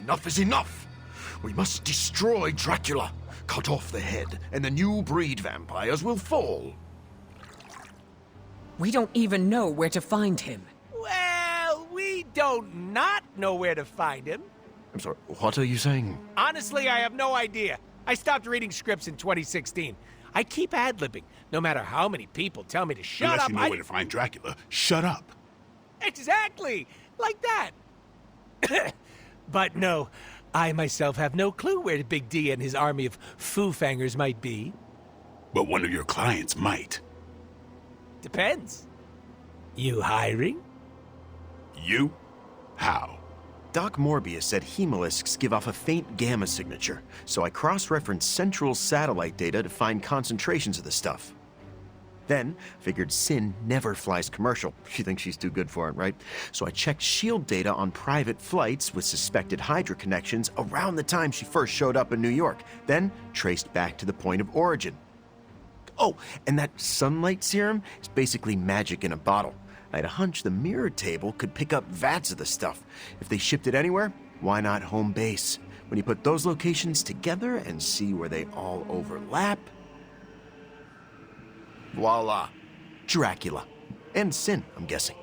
Enough is enough! We must destroy Dracula. Cut off the head, and the new breed vampires will fall. We don't even know where to find him. Well, we don't not know where to find him. I'm sorry, what are you saying? Honestly, I have no idea. I stopped reading scripts in 2016. I keep ad-libbing, no matter how many people tell me to shut Unless up. you know where to find Dracula, shut up. Exactly! Like that! But no, I myself have no clue where Big D and his army of Foo-Fangers might be. But one of your clients might. Depends. You hiring? You? How? Doc Morbius said hemolisks give off a faint gamma signature, so I cross-referenced central satellite data to find concentrations of the stuff. Then, figured Sin never flies commercial. She thinks she's too good for it, right? So I checked SHIELD data on private flights with suspected Hydra connections around the time she first showed up in New York, then traced back to the point of origin. Oh, and that sunlight serum is basically magic in a bottle. I had a hunch the mirror table could pick up vats of the stuff. If they shipped it anywhere, why not home base? When you put those locations together and see where they all overlap... voila. Dracula. And Sin, I'm guessing.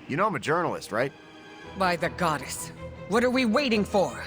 You know I'm a journalist, right? By the goddess. What are we waiting for?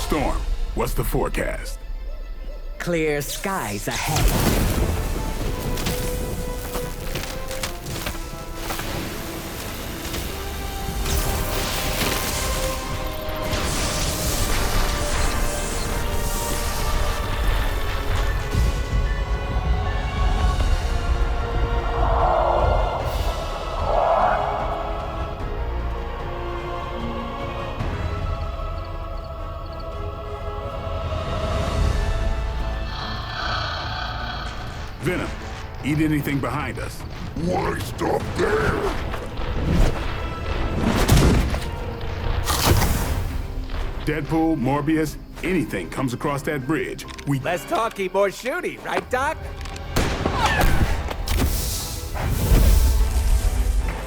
Storm, what's the forecast? Clear skies ahead. Venom, eat anything behind us. Why stop there? Deadpool, Morbius, anything comes across that bridge. Less talky, more shooty, right, Doc?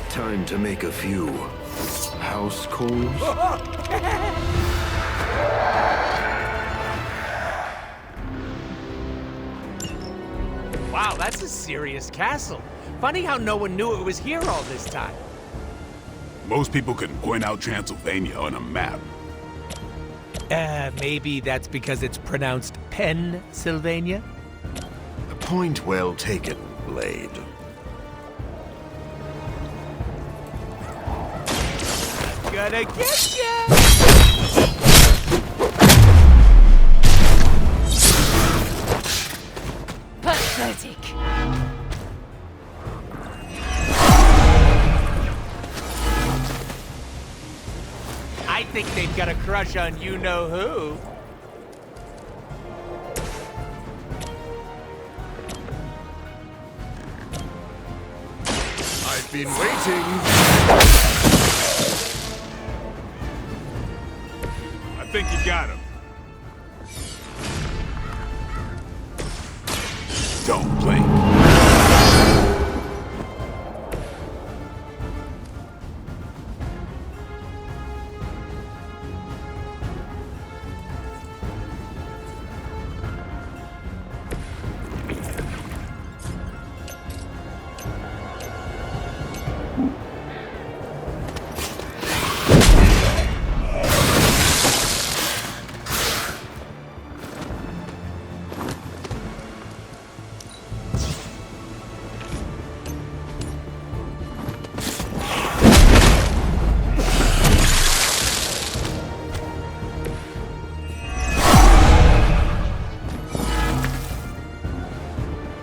Time to make a few house calls. Wow, that's a serious castle. Funny how no one knew it was here all this time. Most people couldn't point out Transylvania on a map. Maybe that's because it's pronounced Pennsylvania? Point well taken, Blade. Gonna get ya! Pathetic. I think they've got a crush on you-know-who. I've been waiting. I think you got him. Don't blink.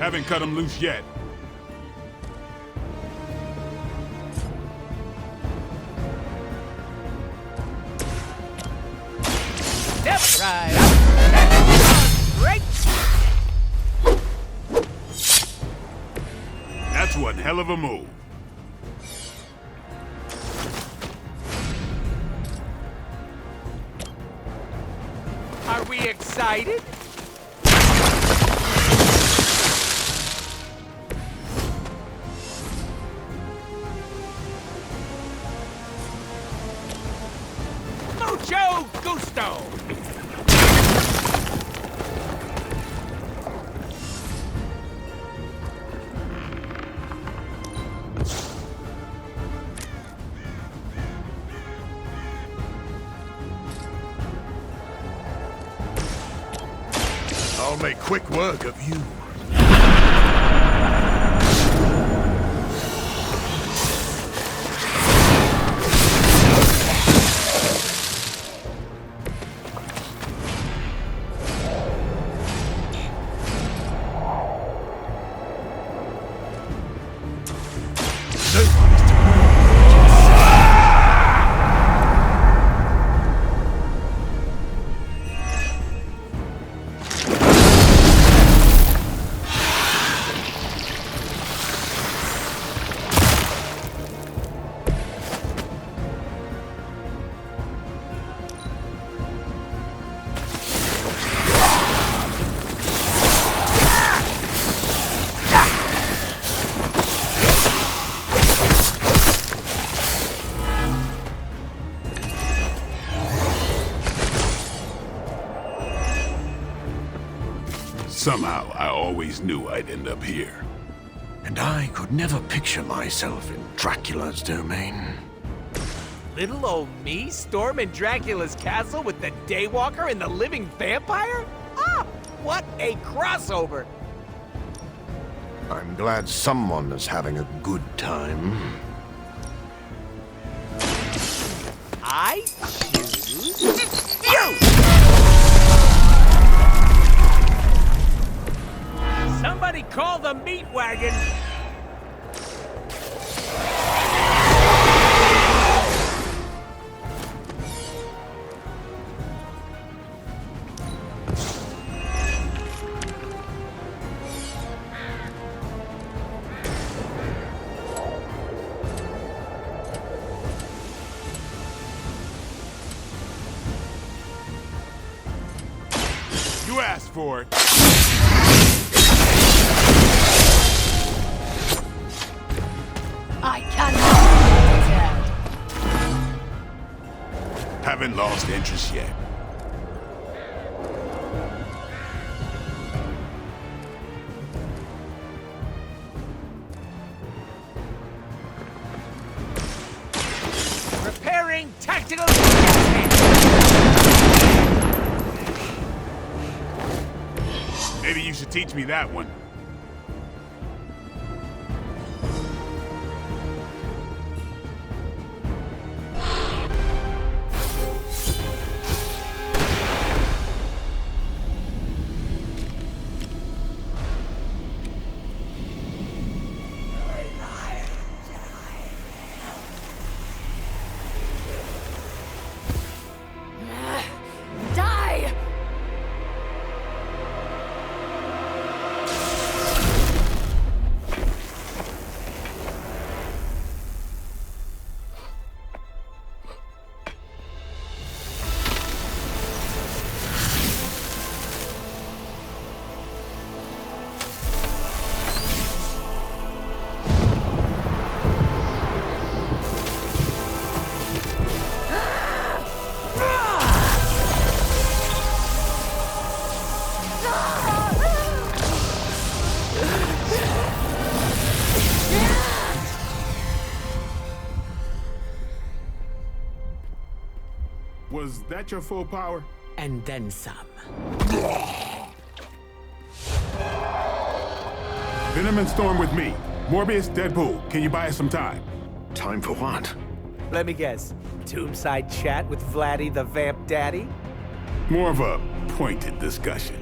Haven't cut him loose yet. Step right up. Right. That's one hell of a move. Are we excited? Mucho gusto! I'll make quick work of you. Somehow, I always knew I'd end up here. And I could never picture myself in Dracula's domain. Little old me storming Dracula's castle with the Daywalker and the living vampire? Ah, what a crossover! I'm glad someone is having a good time. I choose you! Somebody call the meat wagon! You asked for it. I cannot be dead. Haven't lost interest yet. Repairing tactical... Maybe you should teach me that one. Die! Was that your full power? And then some. Venom and Storm with me. Morbius, Deadpool, can you buy us some time? Time for what? Let me guess. Tombside chat with Vladdy the Vamp Daddy? More of a pointed discussion.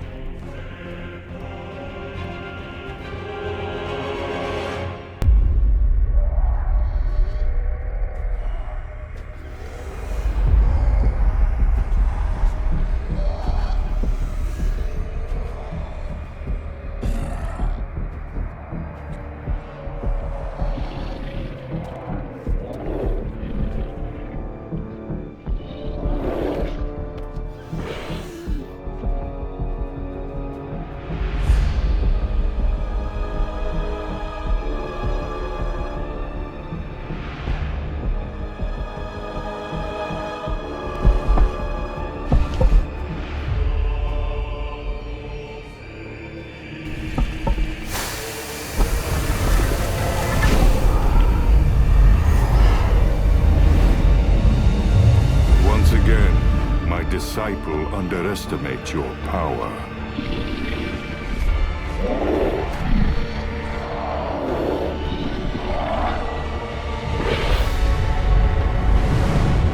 disciple underestimate your power.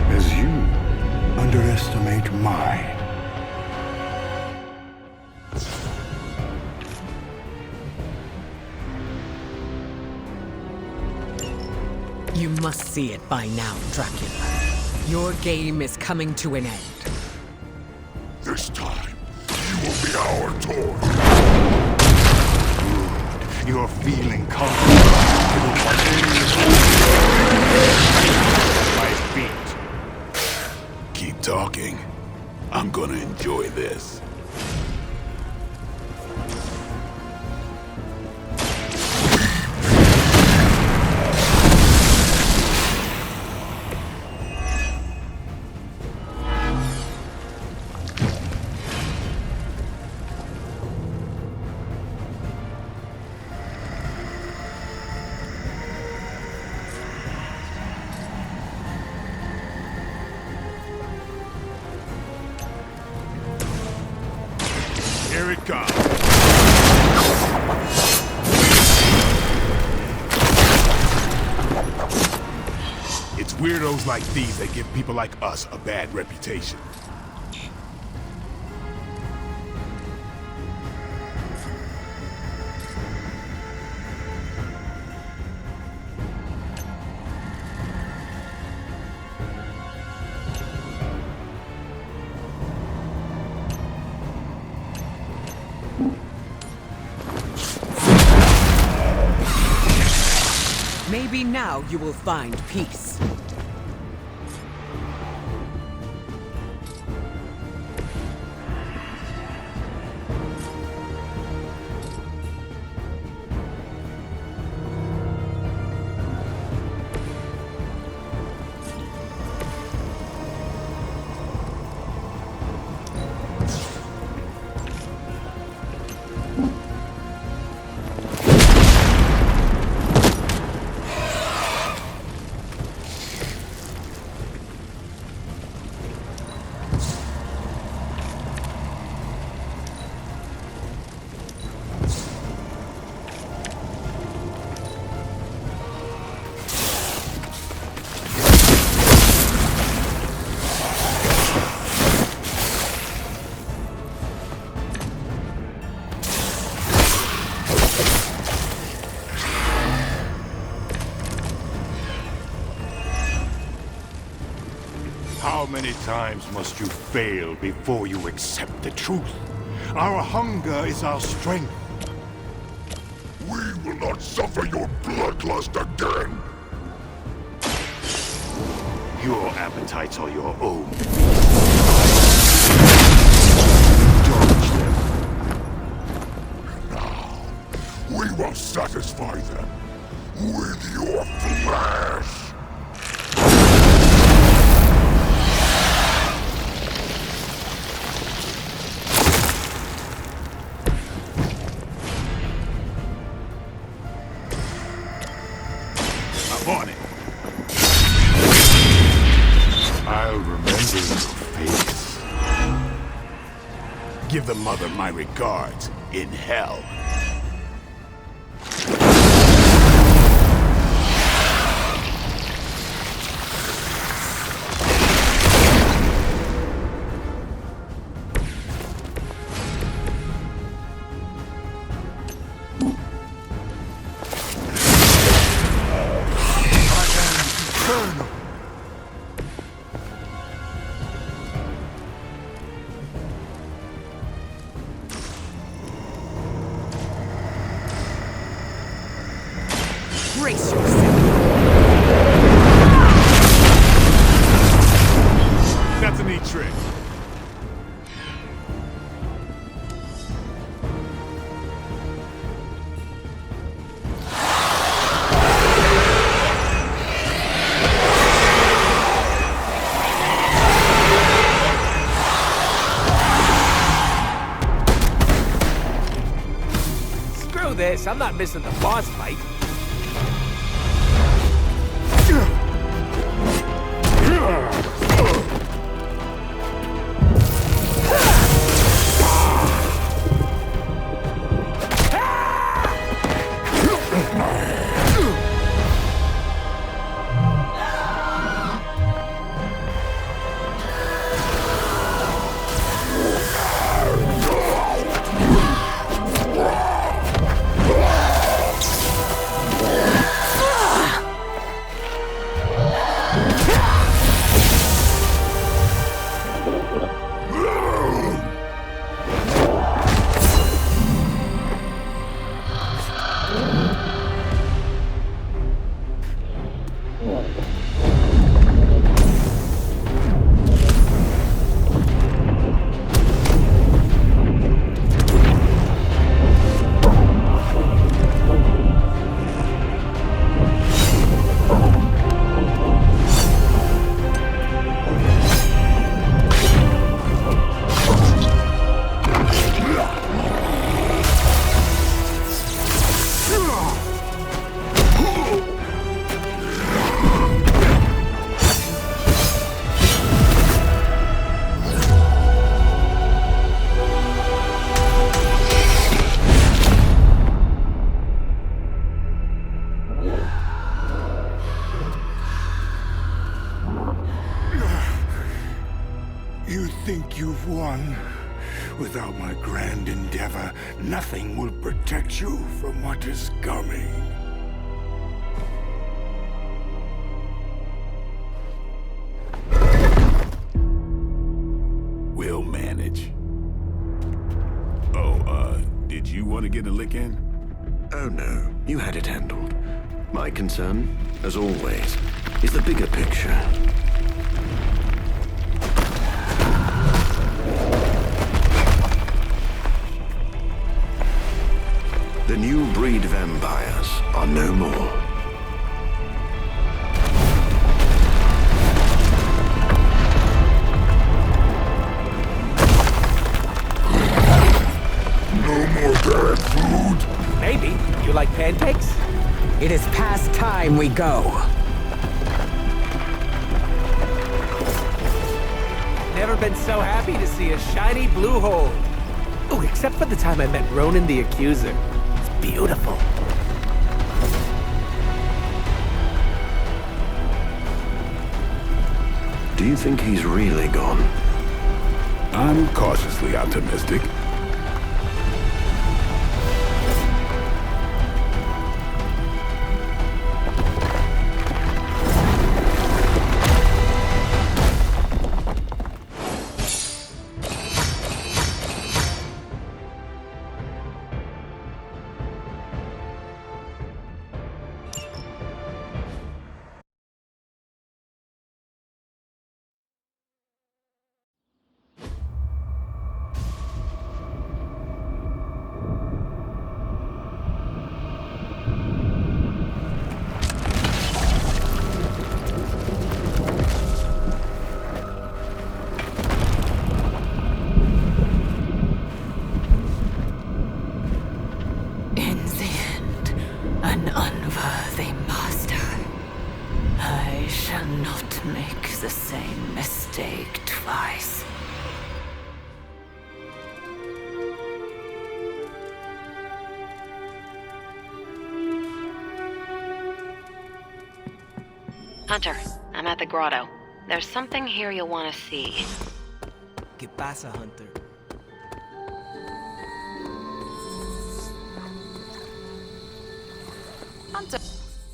As you underestimate mine. You must see it by now, Dracula. Your game is coming to an end. This time, you will be our turn. Good. You're feeling confident. My feet. Keep talking. I'm gonna enjoy this. Here it comes. It's weirdos like these that give people like us a bad reputation. Maybe now you will find peace. How many times must you fail before you accept the truth? Our hunger is our strength. We will not suffer your bloodlust again. Your appetites are your own. Now, we will satisfy them with your flesh. On it. I'll remember your face. Give the mother my regards in hell. Brace yourself. That's a neat trick. Screw this, I'm not missing the boss fight. Without my grand endeavor, nothing will protect you from what is coming. We'll manage. Did you want to get a lick in? Oh no, you had it handled. My concern, as always, is the bigger picture. The new breed vampires are no more. No more bad food. Maybe. You like pancakes? It is past time we go. Never been so happy to see a shiny blue hole. Oh, except for the time I met Ronan the Accuser. It's beautiful. Do you think he's really gone? I'm cautiously optimistic. In the end, an unworthy master. I shall not make the same mistake twice. Hunter, I'm at the grotto. There's something here you'll want to see. ¿Qué pasa, Hunter? Hunter!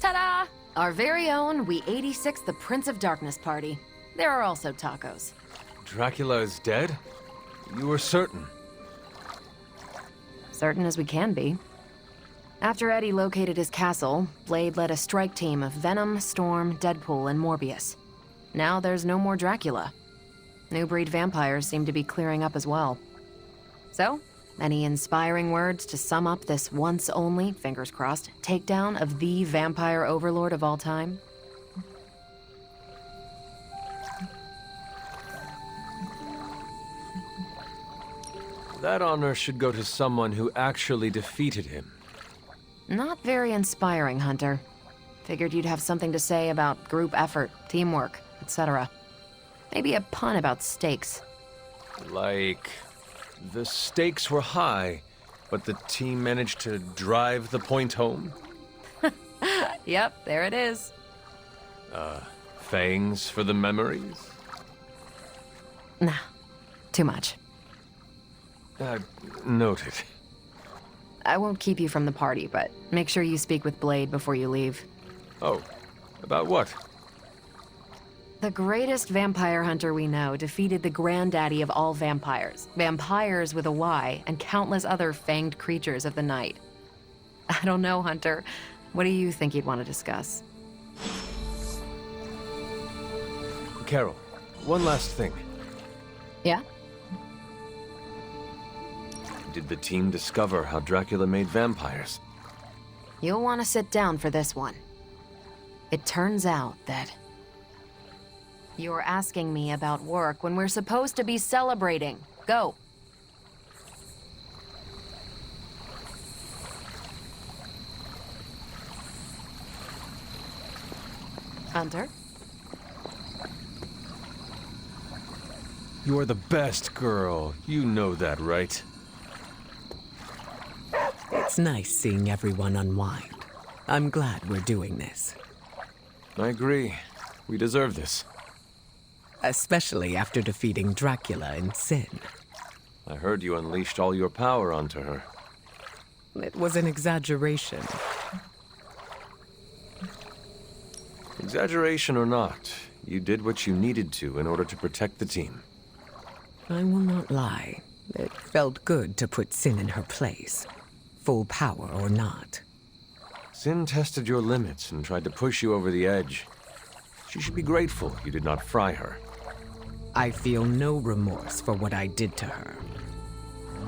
Ta-da! Our very own We 86 the Prince of Darkness party. There are also tacos. Dracula is dead? You were certain? Certain as we can be. After Eddie located his castle, Blade led a strike team of Venom, Storm, Deadpool, and Morbius. Now there's no more Dracula. New breed vampires seem to be clearing up as well. So, any inspiring words to sum up this once only, fingers crossed, takedown of the vampire overlord of all time? That honor should go to someone who actually defeated him. Not very inspiring, Hunter. Figured you'd have something to say about group effort, teamwork, etc. Maybe a pun about stakes. Like, the stakes were high, but the team managed to drive the point home? Yep, there it is. Fangs for the memories? Nah, too much. Noted. I won't keep you from the party, but make sure you speak with Blade before you leave. Oh, about what? The greatest vampire hunter we know defeated the granddaddy of all vampires, vampires with a Y, and countless other fanged creatures of the night. I don't know, Hunter. What do you think you'd want to discuss? Carol, one last thing. Yeah? Did the team discover how Dracula made vampires? You'll want to sit down for this one. It turns out that you're asking me about work when we're supposed to be celebrating. Go. Hunter? You're the best girl. You know that, right? It's nice seeing everyone unwind. I'm glad we're doing this. I agree. We deserve this. Especially after defeating Dracula in Sin. I heard you unleashed all your power onto her. It was an exaggeration. Exaggeration or not, you did what you needed to in order to protect the team. I will not lie. It felt good to put Sin in her place. Full power or not. Sin tested your limits and tried to push you over the edge. She should be grateful you did not fry her. I feel no remorse for what I did to her.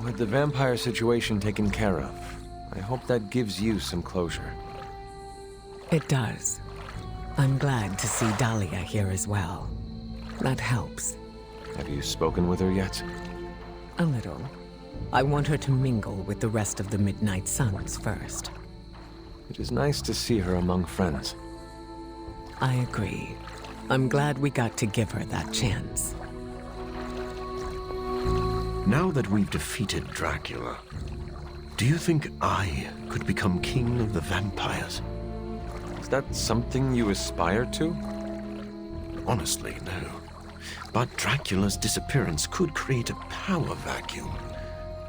With the vampire situation taken care of, I hope that gives you some closure. It does. I'm glad to see Dahlia here as well. That helps. Have you spoken with her yet? A little. I want her to mingle with the rest of the Midnight Suns first. It is nice to see her among friends. I agree. I'm glad we got to give her that chance. Now that we've defeated Dracula, do you think I could become king of the vampires? Is that something you aspire to? Honestly, no. But Dracula's disappearance could create a power vacuum.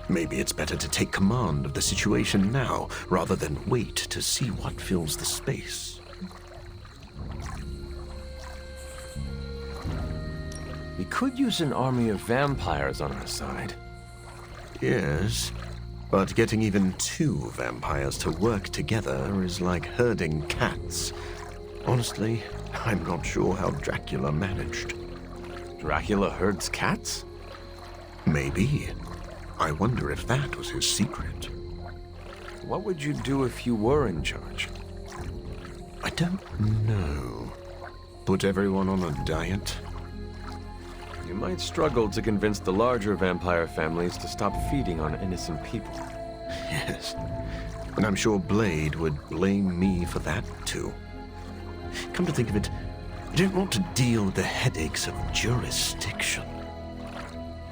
Maybe it's better to take command of the situation now, rather than wait to see what fills the space. We could use an army of vampires on our side. Yes, but getting even 2 vampires to work together is like herding cats. Honestly, I'm not sure how Dracula managed. Dracula herds cats? Maybe. I wonder if that was his secret. What would you do if you were in charge? I don't know. Put everyone on a diet? You might struggle to convince the larger vampire families to stop feeding on innocent people. Yes. And I'm sure Blade would blame me for that, too. Come to think of it, I don't want to deal with the headaches of jurisdiction.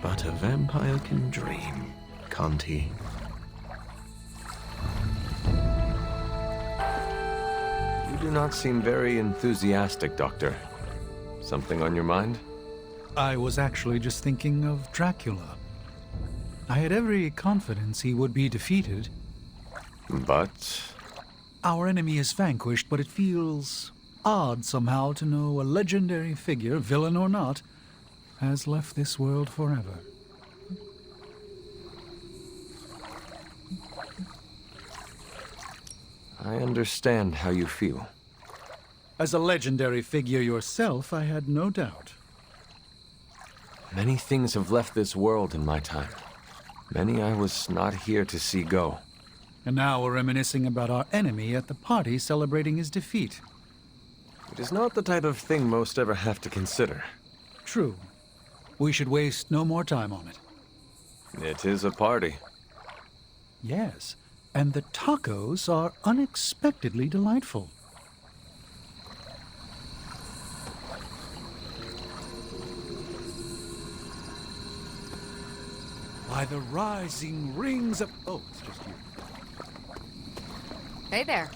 But a vampire can dream, can't he? You do not seem very enthusiastic, Doctor. Something on your mind? I was actually just thinking of Dracula. I had every confidence he would be defeated. But... Our enemy is vanquished, but it feels odd somehow to know a legendary figure, villain or not, has left this world forever. I understand how you feel. As a legendary figure yourself, I had no doubt. Many things have left this world in my time. Many I was not here to see go. And now we're reminiscing about our enemy at the party celebrating his defeat. It is not the type of thing most ever have to consider. True. We should waste no more time on it. It is a party. Yes, and the tacos are unexpectedly delightful. By the rising rings of... Oh, it's just you. Hey there.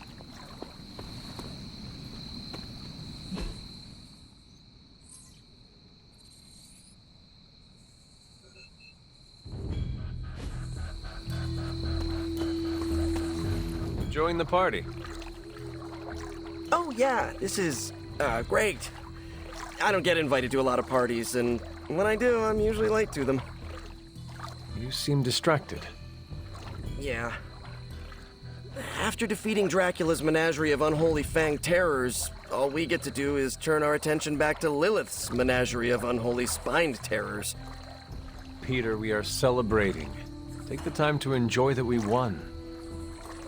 Join the party. Oh, yeah, this is, great. I don't get invited to a lot of parties, and when I do, I'm usually late to them. You seem distracted. Yeah. After defeating Dracula's menagerie of unholy fanged terrors, all we get to do is turn our attention back to Lilith's menagerie of unholy spined terrors. Peter, we are celebrating. Take the time to enjoy that we won.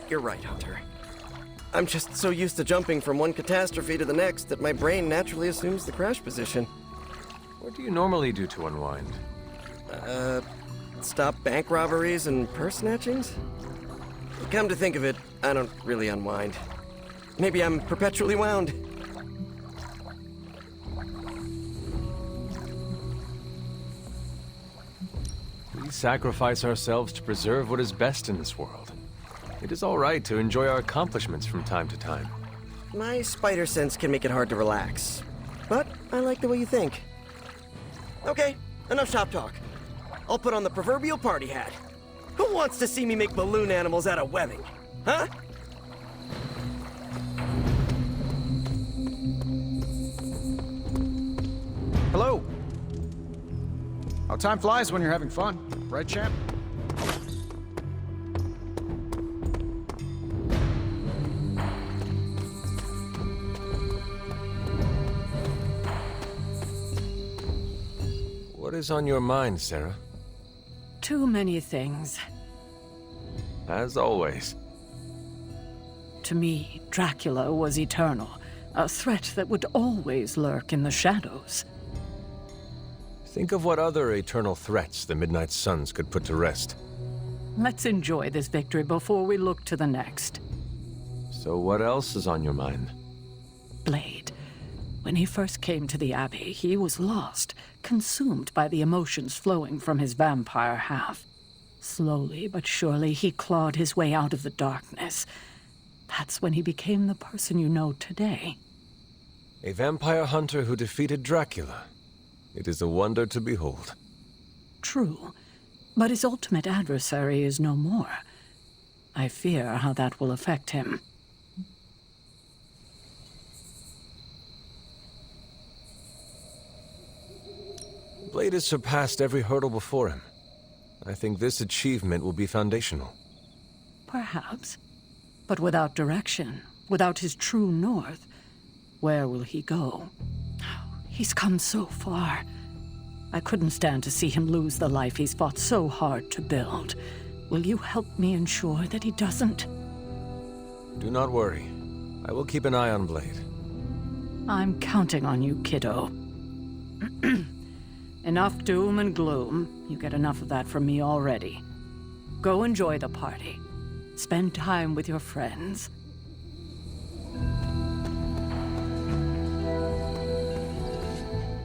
You're right, Hunter. I'm just so used to jumping from one catastrophe to the next that my brain naturally assumes the crash position. What do you normally do to unwind? Stop bank robberies and purse snatchings? Come to think of it, I don't really unwind. Maybe I'm perpetually wound. We sacrifice ourselves to preserve what is best in this world. It is all right to enjoy our accomplishments from time to time. My spider sense can make it hard to relax. But I like the way you think. Okay, enough shop talk. I'll put on the proverbial party hat. Who wants to see me make balloon animals out of webbing? Huh? Hello. How time flies when you're having fun, right, champ? What is on your mind, Sarah? Too many things. As always. To me, Dracula was eternal, a threat that would always lurk in the shadows. Think of what other eternal threats the Midnight Suns could put to rest. Let's enjoy this victory before we look to the next. So what else is on your mind? Blade. When he first came to the Abbey, he was lost, consumed by the emotions flowing from his vampire half. Slowly but surely, he clawed his way out of the darkness. That's when he became the person you know today. A vampire hunter who defeated Dracula. It is a wonder to behold. True, but his ultimate adversary is no more. I fear how that will affect him. Blade has surpassed every hurdle before him. I think this achievement will be foundational. Perhaps. But without direction, without his true north, where will he go? He's come so far. I couldn't stand to see him lose the life he's fought so hard to build. Will you help me ensure that he doesn't? Do not worry. I will keep an eye on Blade. I'm counting on you, kiddo. Enough doom and gloom. You get enough of that from me already. Go enjoy the party. Spend time with your friends.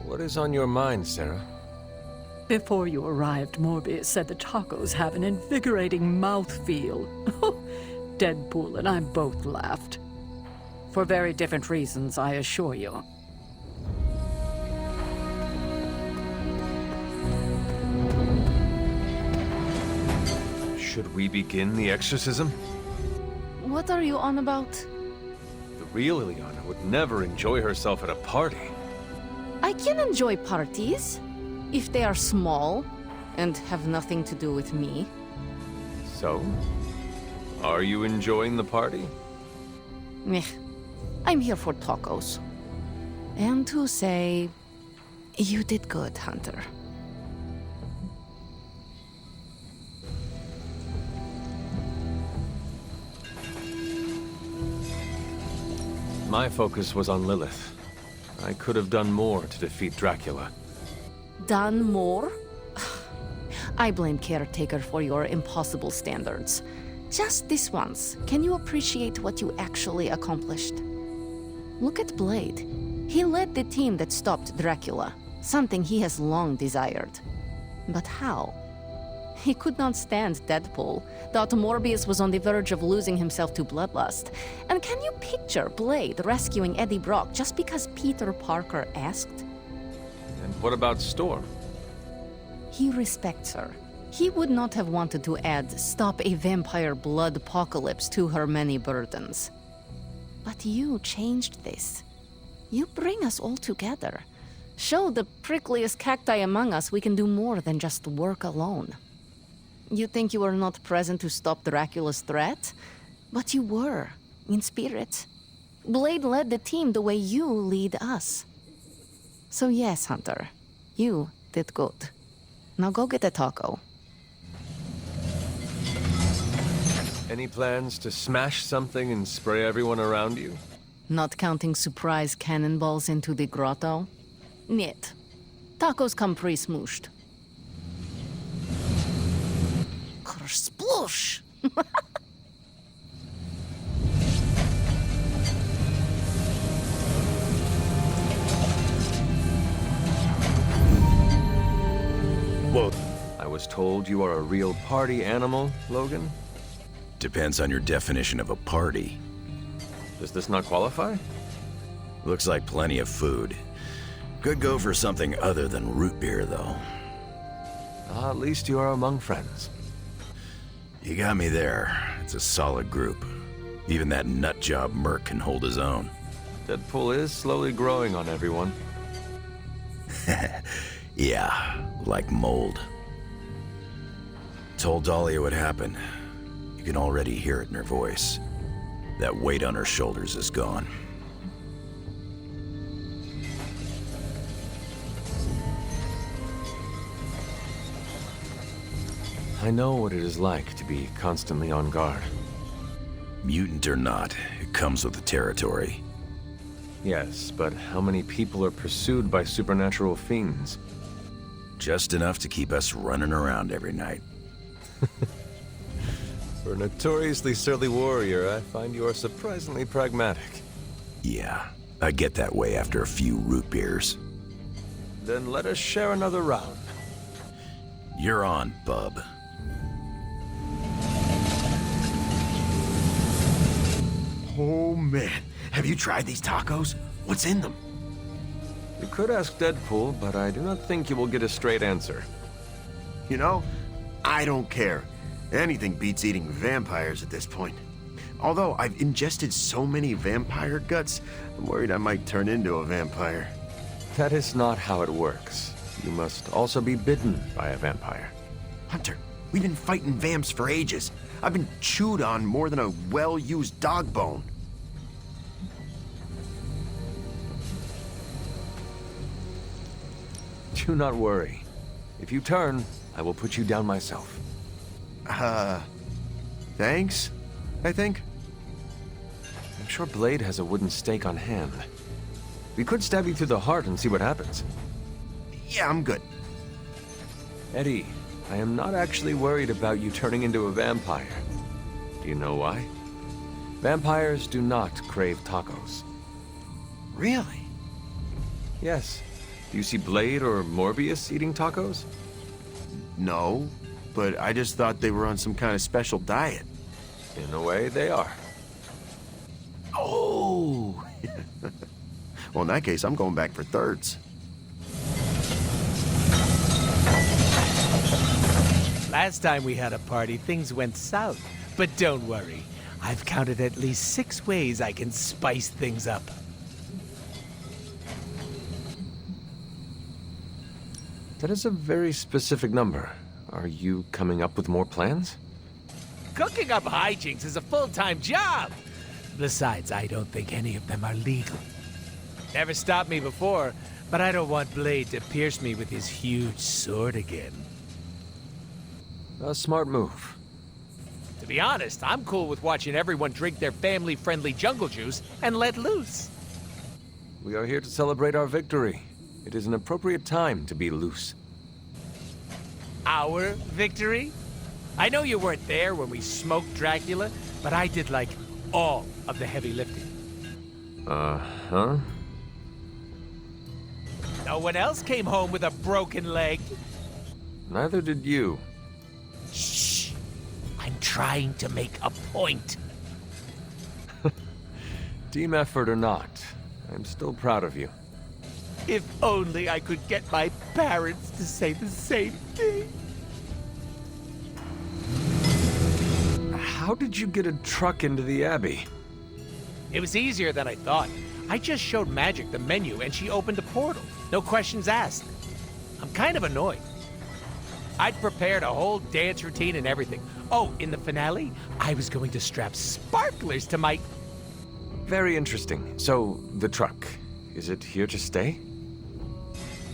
What is on your mind, Sarah? Before you arrived, Morbius said the tacos have an invigorating mouthfeel. Deadpool and I both laughed. For very different reasons, I assure you. Should we begin the exorcism? What are you on about? The real Ileana would never enjoy herself at a party. I can enjoy parties, if they are small and have nothing to do with me. So? Are you enjoying the party? Meh. I'm here for tacos. And to say, you did good, Hunter. My focus was on Lilith. I could have done more to defeat Dracula. Done more? I blame Caretaker for your impossible standards. Just this once, can you appreciate what you actually accomplished? Look at Blade. He led the team that stopped Dracula, something he has long desired. But how? He could not stand Deadpool, thought Morbius was on the verge of losing himself to bloodlust. And can you picture Blade rescuing Eddie Brock just because Peter Parker asked? And what about Storm? He respects her. He would not have wanted to add "stop a vampire blood apocalypse" to her many burdens. But you changed this. You bring us all together. Show the prickliest cacti among us we can do more than just work alone. You think you were not present to stop Dracula's threat? But you were, in spirit. Blade led the team the way you lead us. So yes, Hunter, you did good. Now go get a taco. Any plans to smash something and spray everyone around you? Not counting surprise cannonballs into the grotto? Niet. Tacos come pre-smooshed. Sploosh! Whoa. I was told you are a real party animal, Logan? Depends on your definition of a party. Does this not qualify? Looks like plenty of food. Could go for something other than root beer, though. At least you are among friends. You got me there. It's a solid group. Even that nutjob Merc can hold his own. Deadpool is slowly growing on everyone. Yeah, like mold. Told Dahlia what happened. You can already hear it in her voice. That weight on her shoulders is gone. I know what it is like to be constantly on guard. Mutant or not, it comes with the territory. Yes, but how many people are pursued by supernatural fiends? Just enough to keep us running around every night. For a notoriously surly warrior, I find you are surprisingly pragmatic. Yeah, I get that way after a few root beers. Then let us share another round. You're on, bub. Oh man, have you tried these tacos? What's in them? You could ask Deadpool, but I do not think you will get a straight answer. You know, I don't care. Anything beats eating vampires at this point. Although I've ingested so many vampire guts, I'm worried I might turn into a vampire. That is not how it works. You must also be bitten by a vampire. Hunter, we've been fighting vamps for ages. I've been chewed on more than a well-used dog bone. Do not worry. If you turn, I will put you down myself. Thanks, I think. I'm sure Blade has a wooden stake on hand. We could stab you through the heart and see what happens. Yeah, I'm good. Eddie, I am not actually worried about you turning into a vampire. Do you know why? Vampires do not crave tacos. Really? Yes. Do you see Blade or Morbius eating tacos? No, but I just thought they were on some kind of special diet. In a way, they are. Oh! Well, in that case, I'm going back for thirds. Last time we had a party, things went south. But don't worry. I've counted at least 6 ways I can spice things up. That is a very specific number. Are you coming up with more plans? Cooking up hijinks is a full-time job. Besides, I don't think any of them are legal. Never stopped me before, but I don't want Blade to pierce me with his huge sword again. A smart move. To be honest, I'm cool with watching everyone drink their family-friendly jungle juice and let loose. We are here to celebrate our victory. It is an appropriate time to be loose. Our victory? I know you weren't there when we smoked Dracula, but I did, like, all of the heavy lifting. Uh-huh. No one else came home with a broken leg. Neither did you. Shh! I'm trying to make a point. Team effort or not, I'm still proud of you. If only I could get my parents to say the same thing. How did you get a truck into the Abbey? It was easier than I thought. I just showed Magic the menu and she opened a portal. No questions asked. I'm kind of annoyed. I'd prepared a whole dance routine and everything. Oh, in the finale, I was going to strap sparklers to my... Very interesting. So, the truck, is it here to stay?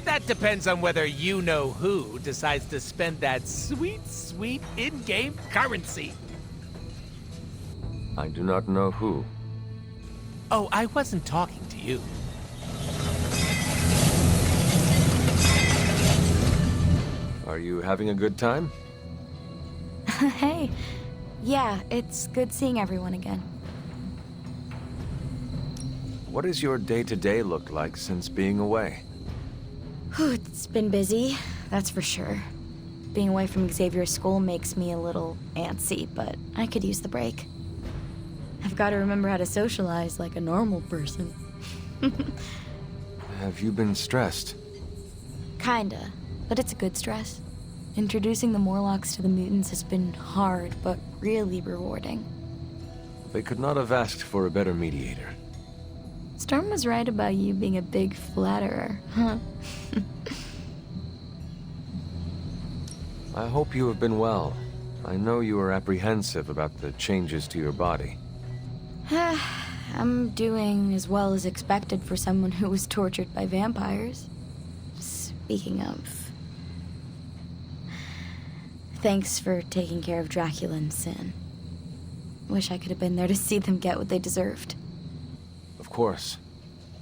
That depends on whether you-know-who decides to spend that sweet, sweet in-game currency. I do not know who. Oh, I wasn't talking to you. Are you having a good time? Hey. Yeah, it's good seeing everyone again. What does your day-to-day look like since being away? It's been busy, that's for sure. Being away from Xavier's school makes me a little antsy, but I could use the break. I've got to remember how to socialize like a normal person. Have you been stressed? Kinda, but it's a good stress. Introducing the Morlocks to the mutants has been hard, but really rewarding. They could not have asked for a better mediator. Storm was right about you being a big flatterer, huh? I hope you have been well. I know you were apprehensive about the changes to your body. I'm doing as well as expected for someone who was tortured by vampires. Speaking of... Thanks for taking care of Dracula and Sin. Wish I could have been there to see them get what they deserved. Of course.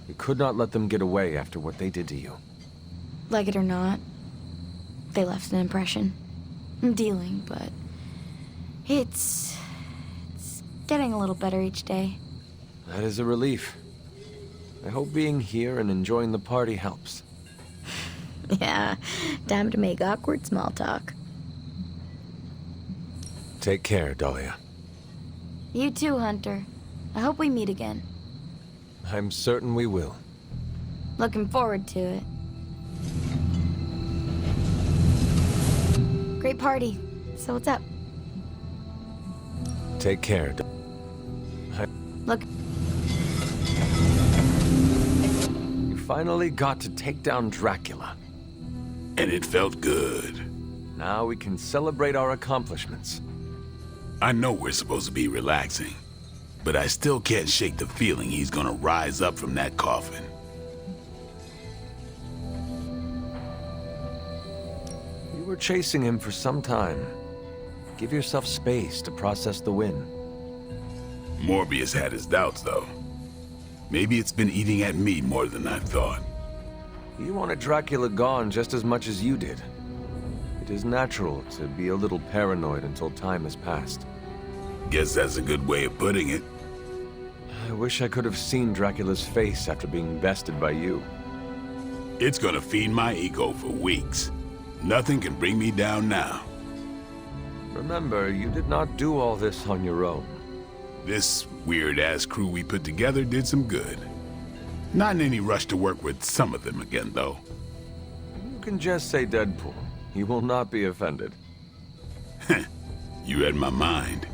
We could not let them get away after what they did to you. Like it or not, they left an impression. I'm dealing, but... It's getting a little better each day. That is a relief. I hope being here and enjoying the party helps. Yeah, time to make awkward small talk. Take care, Dahlia. You too, Hunter. I hope we meet again. I'm certain we will. Looking forward to it. Great party. So what's up? Take care. Look. You finally got to take down Dracula. And it felt good. Now we can celebrate our accomplishments. I know we're supposed to be relaxing, but I still can't shake the feeling he's gonna rise up from that coffin. You were chasing him for some time. Give yourself space to process the win. Morbius had his doubts, though. Maybe it's been eating at me more than I thought. He wanted Dracula gone just as much as you did. It is natural to be a little paranoid until time has passed. Guess that's a good way of putting it. I wish I could have seen Dracula's face after being bested by you. It's gonna feed my ego for weeks. Nothing can bring me down now. Remember, you did not do all this on your own. This weird-ass crew we put together did some good. Not in any rush to work with some of them again, though. You can just say Deadpool. He will not be offended. You read my mind.